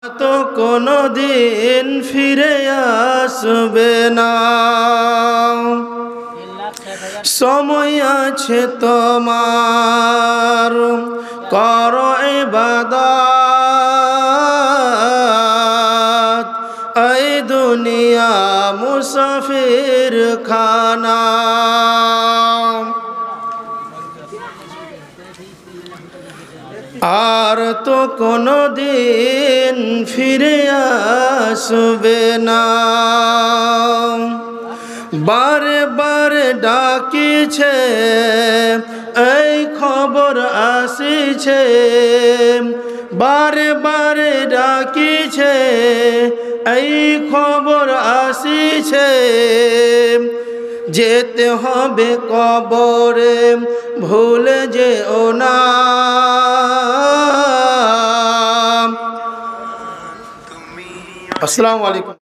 তো কোনো দিন ফিরে আসবে না। সময় আছে তোমার, করো ইবাদত, এই দুনিয়া মুসাফির খানা। আর তো কোনো দিন ফিরে আসবে না। বারে বারে ডাকিছে, এই খবর আসিছে, বারে বারে ডাকিছে, এই খবর আসিছে, যেতে হবে কবরে, ভুলে যেও না। আসসালামু আলাইকুম।